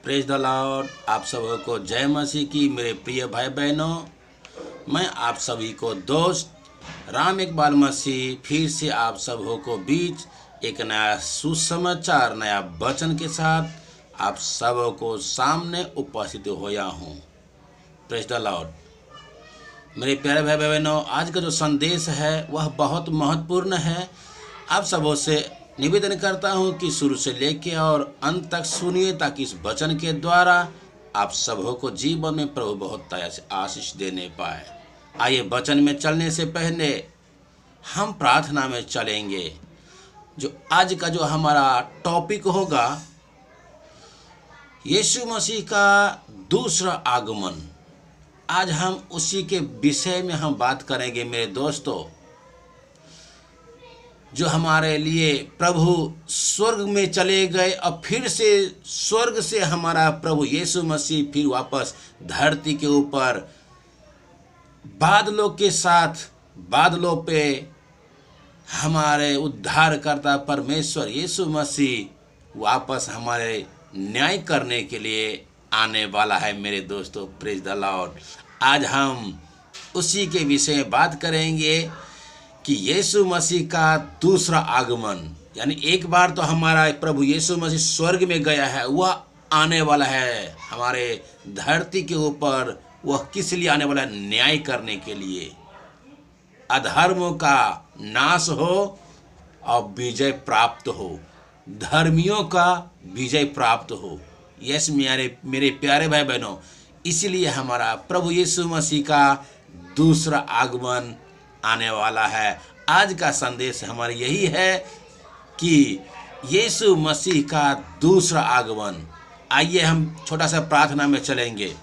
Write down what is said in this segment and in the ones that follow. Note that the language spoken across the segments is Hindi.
Praise the Lord. आप सबों को जय मसीह की। मेरे प्रिय भाई बहनों, मैं आप सभी को दोस्त राम इकबाल मसीह फिर से आप सबों को बीच एक नया सुसमाचार, नया वचन के साथ आप सबों को सामने उपस्थित होया हूँ। Praise the Lord. मेरे प्यारे भाई बहनों, आज का जो संदेश है वह बहुत महत्वपूर्ण है। आप सबों से निवेदन करता हूं कि शुरू से लेकर और अंत तक सुनिए, ताकि इस वचन के द्वारा आप सबों को जीवन में प्रभु बहुत दया से आशीष देने पाए। आइए वचन में चलने से पहले हम प्रार्थना में चलेंगे। जो आज का जो हमारा टॉपिक होगा, यीशु मसीह का दूसरा आगमन। आज हम उसी के विषय में हम बात करेंगे मेरे दोस्तों। जो हमारे लिए प्रभु स्वर्ग में चले गए और फिर से स्वर्ग से हमारा प्रभु यीशु मसीह फिर वापस धरती के ऊपर बादलों के साथ, बादलों पे हमारे उद्धारकर्ता परमेश्वर यीशु मसीह वापस हमारे न्याय करने के लिए आने वाला है मेरे दोस्तों। Praise the Lord. आज हम उसी के विषय में बात करेंगे कि यीशु मसीह का दूसरा आगमन। यानी एक बार तो हमारा प्रभु यीशु मसीह स्वर्ग में गया है, वह आने वाला है हमारे धरती के ऊपर। वह किस लिए आने वाला है? न्याय करने के लिए। अधर्मों का नाश हो और विजय प्राप्त हो, धर्मियों का विजय प्राप्त हो। यस मेरे प्यारे भाई बहनों, इसलिए हमारा प्रभु यीशु मसीह का दूसरा आगमन आने वाला है। आज का संदेश हमारा यही है कि यीशु मसीह का दूसरा आगमन। आइए हम छोटा सा प्रार्थना में चलेंगे।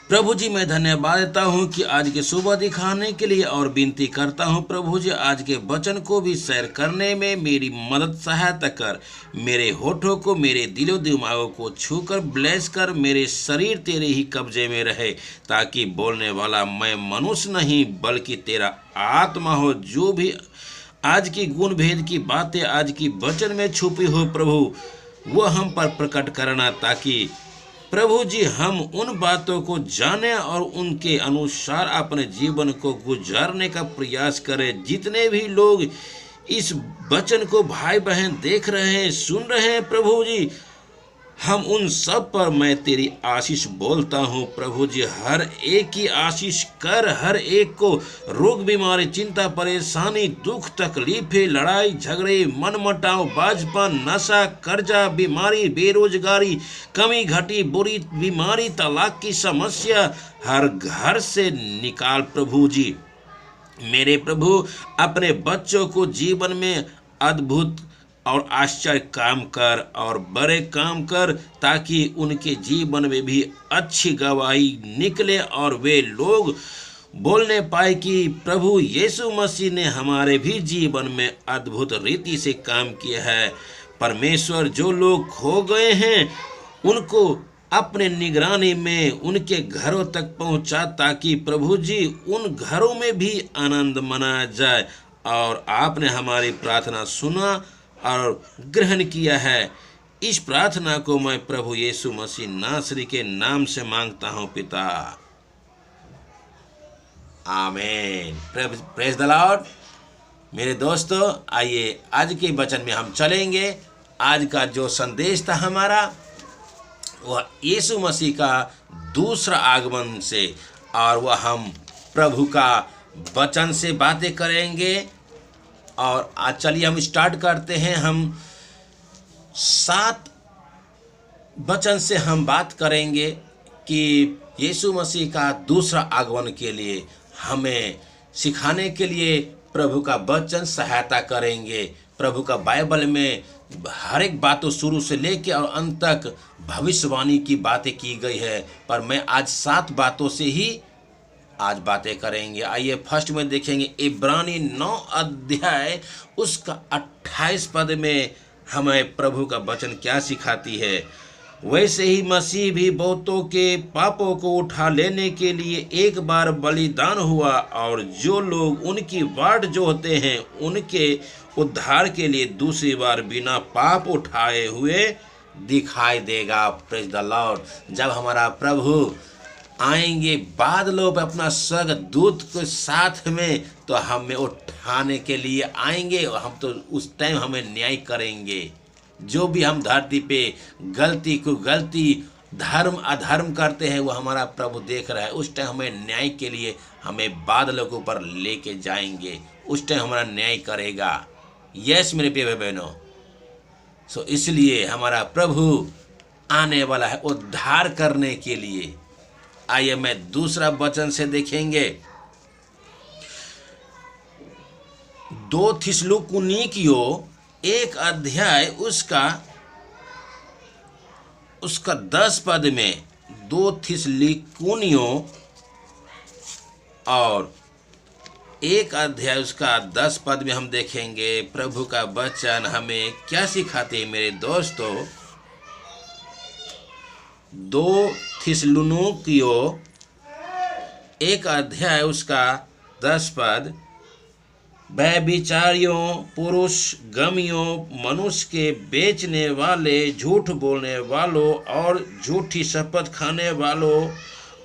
प्रभु जी, मैं धन्यवाद देता हूँ कि आज के सुबह दिखाने के लिए, और विनती करता हूँ प्रभु जी आज के वचन को भी शेयर करने में मेरी मदद सहायता कर। मेरे होठों को, मेरे दिलो दिमागों को छूकर ब्लेस कर। मेरे शरीर तेरे ही कब्जे में रहे, ताकि बोलने वाला मैं मनुष्य नहीं बल्कि तेरा आत्मा हो। जो भी आज की गुण भेद की बातें आज की वचन में छुपी हो प्रभु, वो हम पर प्रकट करना, ताकि प्रभु जी हम उन बातों को जाने और उनके अनुसार अपने जीवन को गुजारने का प्रयास करें। जितने भी लोग इस वचन को भाई बहन देख रहे हैं, सुन रहे हैं प्रभु जी, हम उन सब पर मैं तेरी आशीष बोलता हूँ प्रभु जी। हर एक की आशीष कर। हर एक को रोग बीमारी, चिंता, परेशानी, दुख, तकलीफें, लड़ाई झगड़े, मनमुटाव, बाजपन, नशा, कर्जा, बीमारी, बेरोजगारी, कमी घटी, बुरी बीमारी, तलाक की समस्या हर घर से निकाल प्रभु जी। मेरे प्रभु, अपने बच्चों को जीवन में अद्भुत और आश्चर्य काम कर और बड़े काम कर, ताकि उनके जीवन में भी अच्छी गवाही निकले और वे लोग बोलने पाए कि प्रभु यीशु मसीह ने हमारे भी जीवन में अद्भुत रीति से काम किया है। परमेश्वर, जो लोग खो गए हैं उनको अपने निगरानी में उनके घरों तक पहुंचा, ताकि प्रभु जी उन घरों में भी आनंद मनाया जाए। और आपने हमारी प्रार्थना सुना और ग्रहण किया है। इस प्रार्थना को मैं प्रभु यीशु मसीह नासरी के नाम से मांगता हूं पिता, आमीन। Praise the Lord. मेरे दोस्तों, आइए आज के वचन में हम चलेंगे। आज का जो संदेश था हमारा, वह यीशु मसीह का दूसरा आगमन से, और वह हम प्रभु का वचन से बातें करेंगे। और आज चलिए हम स्टार्ट करते हैं। हम 7 वचन से हम बात करेंगे कि यीशु मसीह का दूसरा आगमन के लिए हमें सिखाने के लिए प्रभु का वचन सहायता करेंगे। प्रभु का बाइबल में हर एक बातों शुरू से लेकर और अंत तक भविष्यवाणी की बातें की गई है, पर मैं आज 7 बातों से ही आज बातें करेंगे। आइए फर्स्ट में देखेंगे इब्रानी 9 अध्याय उसका 28 पद में हमें प्रभु का वचन क्या सिखाती है। वैसे ही मसीह भी बहुतों के पापों को उठा लेने के लिए एक बार बलिदान हुआ, और जो लोग उनकी बाट जोहते हैं उनके उद्धार के लिए दूसरी बार बिना पाप उठाए हुए दिखाई देगा। Praise the Lord. जब हमारा प्रभु आएंगे बादलों पे अपना स्वर्गदूत के साथ में, तो हमें उठाने के लिए आएंगे और हम तो उस टाइम हमें न्याय करेंगे। जो भी हम धरती पे गलती को गलती, धर्म अधर्म करते हैं, वो हमारा प्रभु देख रहा है। उस टाइम हमें न्याय के लिए हमें बादलों के ऊपर लेके जाएंगे। उस टाइम हमारा न्याय करेगा। यस मेरे प्रिय बहनों। सो इसलिए हमारा प्रभु आने वाला है उद्धार करने के लिए। आइए मैं दूसरा वचन से देखेंगे। 2 थिस्सलुनीकियों 1 अध्याय उसका 10 पद में, 2 थिस्सलुनीकियों और 1 अध्याय उसका 10 पद में हम देखेंगे प्रभु का वचन हमें क्या सिखाते हैं मेरे दोस्तों। 2 थिस्सलुनीकियों 1 अध्याय उसका 10 पद, व्यभिचारियों, पुरुष गमियों, मनुष्य के बेचने वाले, झूठ बोलने वालों और झूठी शपथ खाने वालों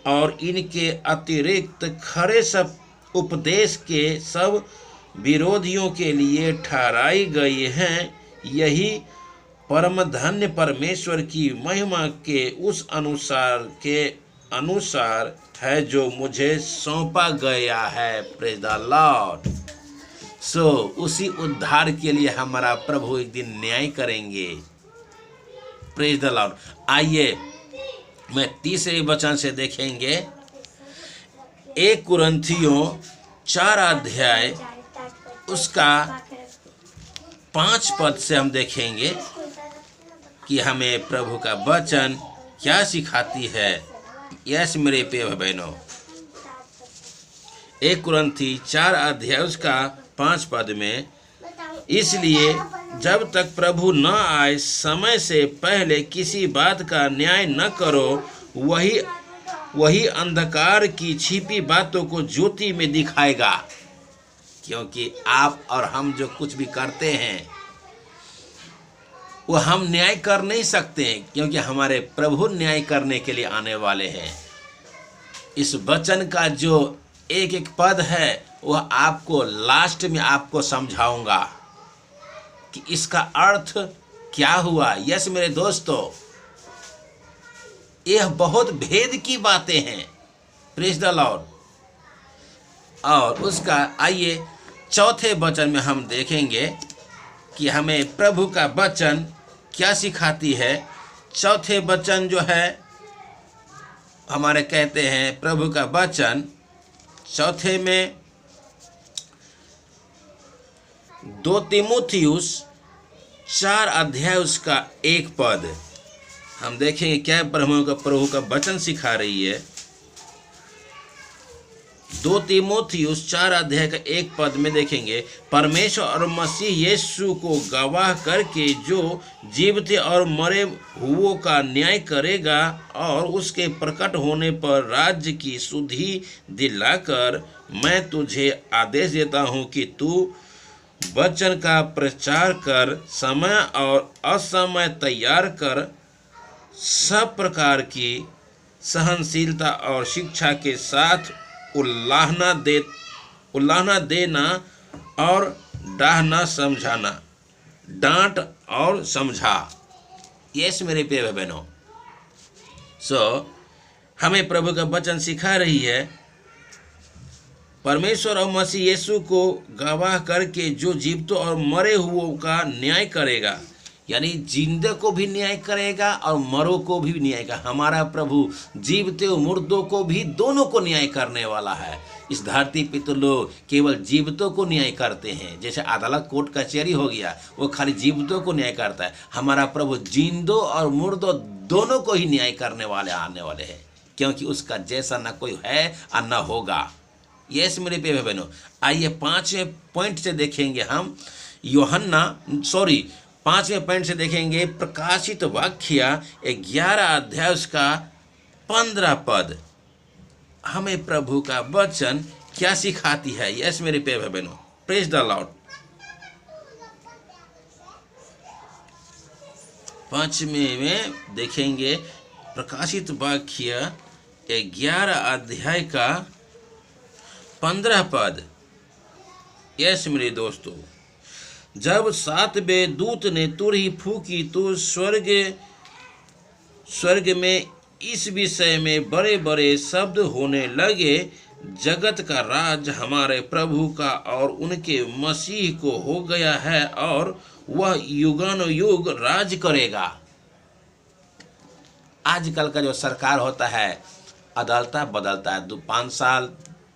और इनके अतिरिक्त खरे सब उपदेश के सब विरोधियों के लिए ठहराई गई हैं। यही परम धन्य परमेश्वर की महिमा के उस अनुसार है जो मुझे सौंपा गया है। Praise the Lord. सो उसी उद्धार के लिए हमारा प्रभु एक दिन न्याय करेंगे। Praise the lord. आइए मैं तीसरे वचन से देखेंगे। 1 कुरिन्थियों 4 अध्याय उसका 5 पद से हम देखेंगे कि हमें प्रभु का वचन क्या सिखाती है। यस मेरे प्रिय बहनों। 1 कुरिन्थी 4 अध्याय उसका 5 पद में, इसलिए जब तक प्रभु न आए समय से पहले किसी बात का न्याय न करो। वही अंधकार की छिपी बातों को ज्योति में दिखाएगा। क्योंकि आप और हम जो कुछ भी करते हैं वो हम न्याय कर नहीं सकते हैं, क्योंकि हमारे प्रभु न्याय करने के लिए आने वाले हैं। इस वचन का जो एक एक पद है वह आपको लास्ट में आपको समझाऊंगा कि इसका अर्थ क्या हुआ। यस मेरे दोस्तों, यह बहुत भेद की बातें हैं। Praise the Lord. और उसका आइए चौथे वचन में हम देखेंगे कि हमें प्रभु का वचन क्या सिखाती है। चौथे वचन जो है हमारे कहते हैं प्रभु का वचन चौथे में 2 तीमुथियुस 4 अध्याय उसका 1 पद हम देखेंगे क्या प्रभु का वचन सिखा रही है। 2 तीमुथियुस 4 अध्याय का 1 पद में देखेंगे, परमेश्वर और मसीह यीशु को गवाह करके जो जीवित और मरे हुओं का न्याय करेगा और उसके प्रकट होने पर राज्य की सुधि दिलाकर, मैं तुझे आदेश देता हूँ कि तू वचन का प्रचार कर, समय और असमय तैयार कर, सब प्रकार की सहनशीलता और शिक्षा के साथ उल्लाहना देना और डाहना समझाना, डांट और समझा। यस मेरे प्रिय बहनों। हमें प्रभु का वचन सिखा रही है परमेश्वर और मसीह यीशु को गवाह करके जो जीवितों और मरे हुओं का न्याय करेगा, यानी जिंदे को भी न्याय करेगा और मरो को भी न्याय करेगा। हमारा प्रभु जीवते और मुर्दों को भी दोनों को न्याय करने वाला है। इस धरती पे तो लोग केवल जीवितों को न्याय करते हैं, जैसे अदालत कोर्ट कचहरी हो गया, वो खाली जीवितों को न्याय करता है। हमारा प्रभु जिंदों और मुर्दों दोनों को ही न्याय करने वाले आने वाले हैं, क्योंकि उसका जैसा न कोई है और न होगा। यस मेरे प्रिय बहनों। आइए 5वें पॉइंट से देखेंगे हम 5वें पॉइंट से देखेंगे प्रकाशित वाक्य 11 अध्याय उसका 15 पद हमें प्रभु का वचन क्या सिखाती है। यस मेरे प्रिय बहनों, प्रेज द लॉर्ड। 5वें में देखेंगे प्रकाशित वाक्य 11 अध्याय का 15 पद। यस मेरे दोस्तों, जब 7वें दूत ने तुरही फूकी तो स्वर्ग में इस विषय में बड़े बड़े शब्द होने लगे, जगत का राज हमारे प्रभु का और उनके मसीह को हो गया है और वह युगानुयुग राज करेगा। आजकल का जो सरकार होता है अदलता बदलता है, 5 साल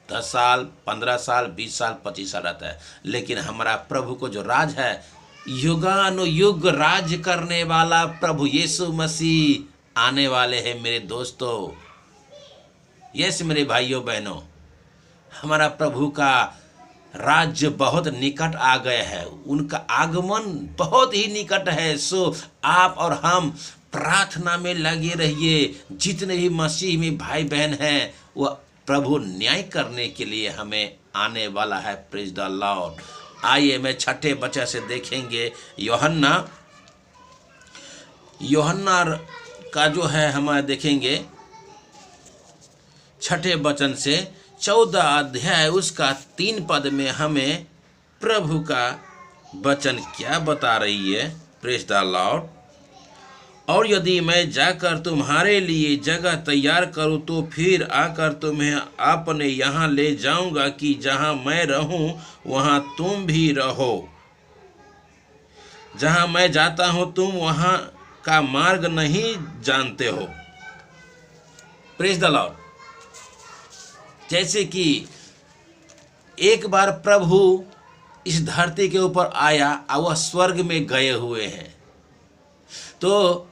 10 साल 15 साल 20 साल 25 साल रहता है, लेकिन हमारा प्रभु को जो राज है युगानुयुग राज करने वाला प्रभु यीशु मसीह आने वाले हैं मेरे दोस्तों। यस मेरे भाइयों बहनों, हमारा प्रभु का राज्य बहुत निकट आ गए है, उनका आगमन बहुत ही निकट है। सो आप और हम प्रार्थना में लगे रहिए। जितने भी मसीह में भाई बहन हैं वह प्रभु न्याय करने के लिए हमें आने वाला है। Praise the lord. आइए मैं 6ठे वचन से देखेंगे। यूहन्ना का जो है हमारे देखेंगे 6ठे वचन से 14 अध्याय उसका 3 पद में हमें प्रभु का वचन क्या बता रही है। Praise the Lord. और यदि मैं जाकर तुम्हारे लिए जगह तैयार करूं तो फिर आकर तुम्हें अपने यहाँ ले जाऊंगा कि जहाँ मैं रहूं वहाँ तुम भी रहो। जहाँ मैं जाता हूँ तुम वहाँ का मार्ग नहीं जानते हो। Praise the Lord. जैसे कि एक बार प्रभु इस धरती के ऊपर आया और वह स्वर्ग में गए हुए हैं, तो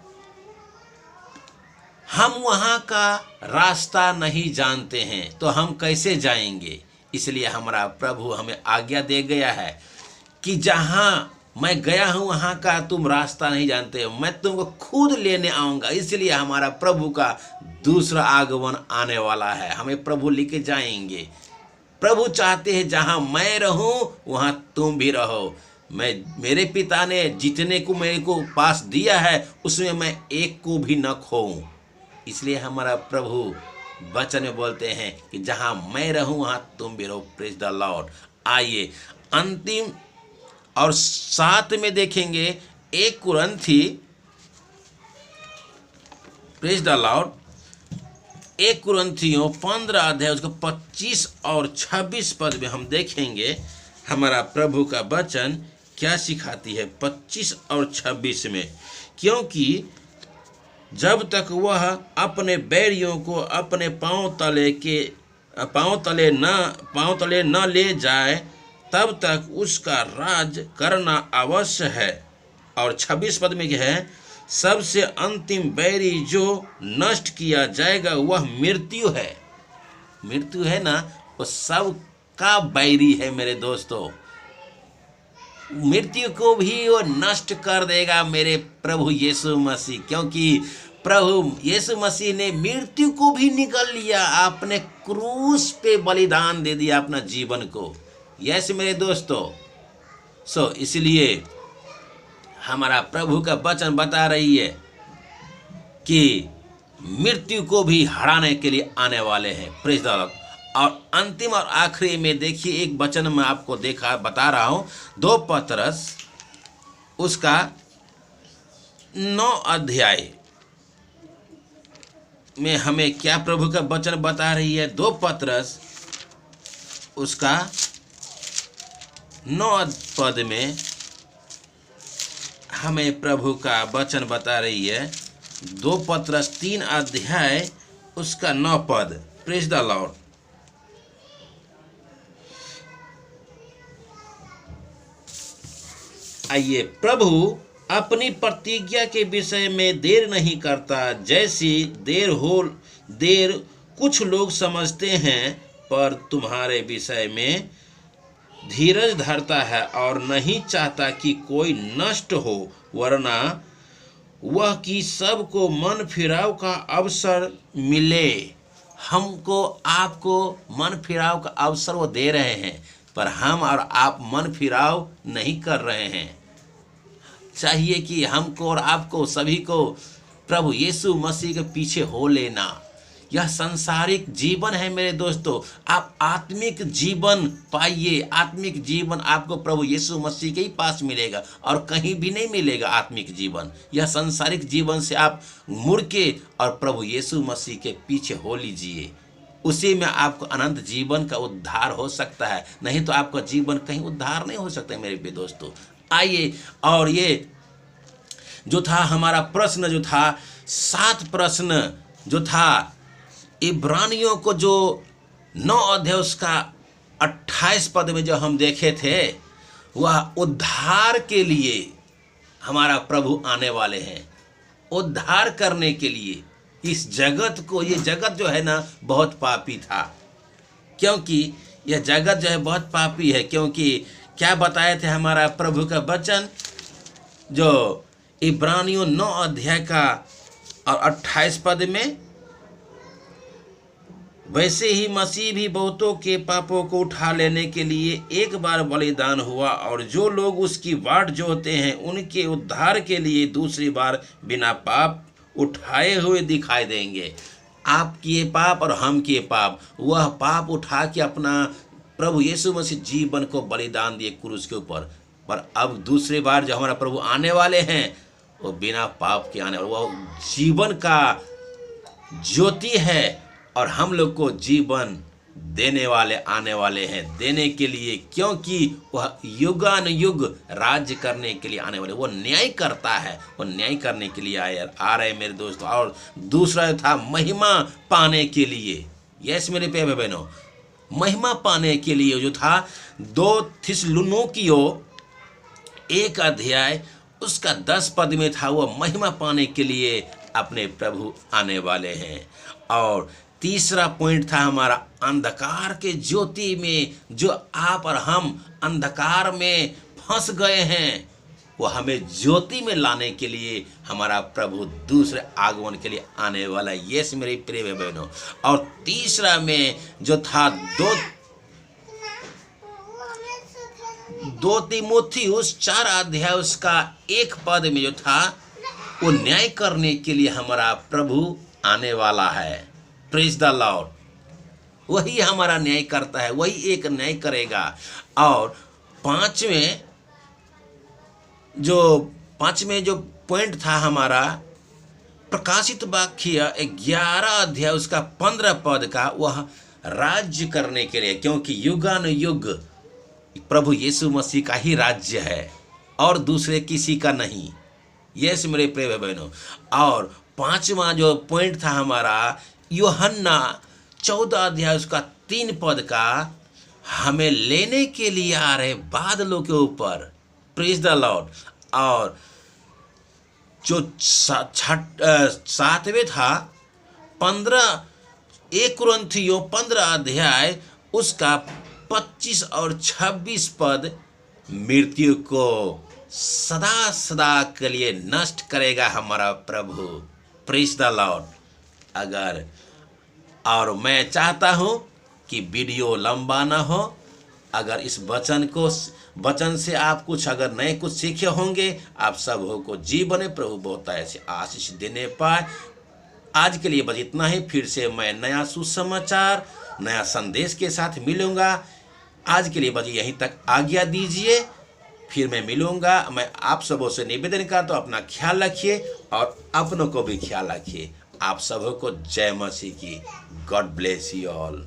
हम वहाँ का रास्ता नहीं जानते हैं, तो हम कैसे जाएंगे। इसलिए हमारा प्रभु हमें आज्ञा दे गया है कि जहाँ मैं गया हूँ वहाँ का तुम रास्ता नहीं जानते हो, मैं तुमको खुद लेने आऊँगा। इसलिए हमारा प्रभु का दूसरा आगमन आने वाला है, हमें प्रभु लेके जाएंगे। प्रभु चाहते हैं जहाँ मैं रहूँ वहाँ तुम भी रहो। मेरे पिता ने जितने को मेरे को पास दिया है उसमें मैं एक को भी न खोऊं। इसलिए हमारा प्रभु वचन में बोलते हैं कि जहाँ मैं रहूँ वहाँ तुम भी रहो। Praise the lord. आइए अंतिम और 7 में देखेंगे 1 कुरिन्थी। Praise the lord. 1 कुरिन्थियों 15 अध्याय उसका 25 और 26 पद में हम देखेंगे हमारा प्रभु का वचन क्या सिखाती है। 25 और 26 में, क्योंकि जब तक वह अपने बैरियों को अपने पांव तले न ले जाए तब तक उसका राज करना अवश्य है। और 26 पद में क्या है, सबसे अंतिम बैरी जो नष्ट किया जाएगा वह मृत्यु है। मृत्यु है ना, वो सब का बैरी है मेरे दोस्तों। मृत्यु को भी वो नष्ट कर देगा मेरे प्रभु यीशु मसीह, क्योंकि प्रभु यीशु मसीह ने मृत्यु को भी निकल लिया, आपने क्रूस पे बलिदान दे दिया अपना जीवन को। यस मेरे दोस्तों। इसलिए हमारा प्रभु का वचन बता रही है कि मृत्यु को भी हराने के लिए आने वाले हैं। Praise the Lord. और अंतिम और आखिरी में देखिए एक वचन मैं आपको बता रहा हूँ। 2 पतरस उसका 9 अध्याय में हमें क्या प्रभु का वचन बता रही है। 2 पतरस उसका 9 पद में हमें प्रभु का वचन बता रही है। 2 पतरस 3 अध्याय उसका 9 पद। Praise the lord. आइए, प्रभु अपनी प्रतिज्ञा के विषय में देर नहीं करता, जैसी देर कुछ लोग समझते हैं, पर तुम्हारे विषय में धीरज धरता है और नहीं चाहता कि कोई नष्ट हो, वरना वह कि सबको मन फिराव का अवसर मिले। हमको आपको मन फिराव का अवसर वो दे रहे हैं, पर हम और आप मन फिराव नहीं कर रहे हैं। चाहिए कि हमको और आपको सभी को प्रभु यीशु मसीह के पीछे हो लेना। यह सांसारिक जीवन है मेरे दोस्तों, आप आत्मिक जीवन पाइए। आत्मिक जीवन आपको प्रभु यीशु मसीह के ही पास मिलेगा और कहीं भी नहीं मिलेगा आत्मिक जीवन। यह सांसारिक जीवन से आप मुड़ के और प्रभु यीशु मसीह के पीछे हो लीजिए, उसी में आपको अनंत जीवन का उद्धार हो सकता है। नहीं तो आपका जीवन कहीं उद्धार नहीं हो सकता मेरे भी दोस्तों। आइए, और ये जो था हमारा प्रश्न जो था, 7 प्रश्न जो था इब्रानियों को जो 9 अध्याय उसका 28 पद में जो हम देखे थे, वह उद्धार के लिए हमारा प्रभु आने वाले हैं, उद्धार करने के लिए इस जगत को। ये जगत जो है ना बहुत पापी था, क्योंकि यह जगत जो है बहुत पापी है। क्योंकि क्या बताए थे हमारा प्रभु का वचन, जो इब्रानियों 9 अध्याय का और 28 पद में, वैसे ही मसीह भी बहुतों के पापों को उठा लेने के लिए एक बार बलिदान हुआ, और जो लोग उसकी बाट जोहते हैं उनके उद्धार के लिए दूसरी बार बिना पाप उठाए हुए दिखाई देंगे। आप किए पाप और हम किए पाप, वह पाप उठा के अपना प्रभु यीशु मसीह जीवन को बलिदान दिए क्रूस के ऊपर। पर अब दूसरी बार जो हमारा प्रभु आने वाले हैं, वो बिना पाप के आने वाले, वह जीवन का ज्योति है और हम लोग को जीवन देने वाले आने वाले हैं, देने के लिए। क्योंकि वह युगानुयुग राज्य करने के लिए आने वाले, वो न्याय करता है, वो न्याय करने के लिए आ रहे मेरे दोस्तों। और दूसरा था महिमा पाने के लिए। यस मेरे प्यारे बहनों, महिमा पाने के लिए जो था 2 थिस्सलुनीकियों 1 अध्याय उसका 10 पद में था, वो महिमा पाने के लिए अपने प्रभु आने वाले हैं। और तीसरा पॉइंट था हमारा अंधकार के ज्योति में, जो आप और हम अंधकार में फंस गए हैं, वो हमें ज्योति में लाने के लिए हमारा प्रभु दूसरे आगमन के लिए आने वाला है। यस मेरे प्रिय बहनों। और तीसरा में जो था 2 तीमुथियुस 4 अध्याय उसका 1 पद में जो था, वो न्याय करने के लिए हमारा प्रभु आने वाला है। Praise the Lord. वही हमारा न्याय करता है, वही एक न्याय करेगा। और पांचवें जो पॉइंट था हमारा प्रकाशित वाक्य 11 अध्याय उसका 15 पद का, वह राज्य करने के लिए। क्योंकि युगानुयुग प्रभु यीशु मसीह का ही राज्य है और दूसरे किसी का नहीं। यस मेरे प्रिय बहनों। और 5वां जो पॉइंट था हमारा यूहन्ना 14 अध्याय उसका 3 पद का, हमें लेने के लिए आ रहे बादलों के ऊपर। Praise the Lord. और जो 7वें था 1 कुरिन्थियों 15 अध्याय उसका 25 और 26 पद, मृत्यु को सदा सदा के लिए नष्ट करेगा हमारा प्रभु। Praise the Lord. अगर और मैं चाहता हूँ कि वीडियो लंबा ना हो। अगर इस वचन से आप कुछ अगर नए कुछ सीखे होंगे, आप सबों को जीवन में प्रभु बहुत ऐसे आशीष देने पाए। आज के लिए बस इतना ही। फिर से मैं नया सुसमाचार, नया संदेश के साथ मिलूंगा। आज के लिए बस यहीं तक आज्ञा दीजिए, फिर मैं मिलूंगा। मैं आप सबों से निवेदन करता हूँ, अपना ख्याल रखिए और अपनों को भी ख्याल रखिए। आप सबों को जय मसीह की। God bless you all.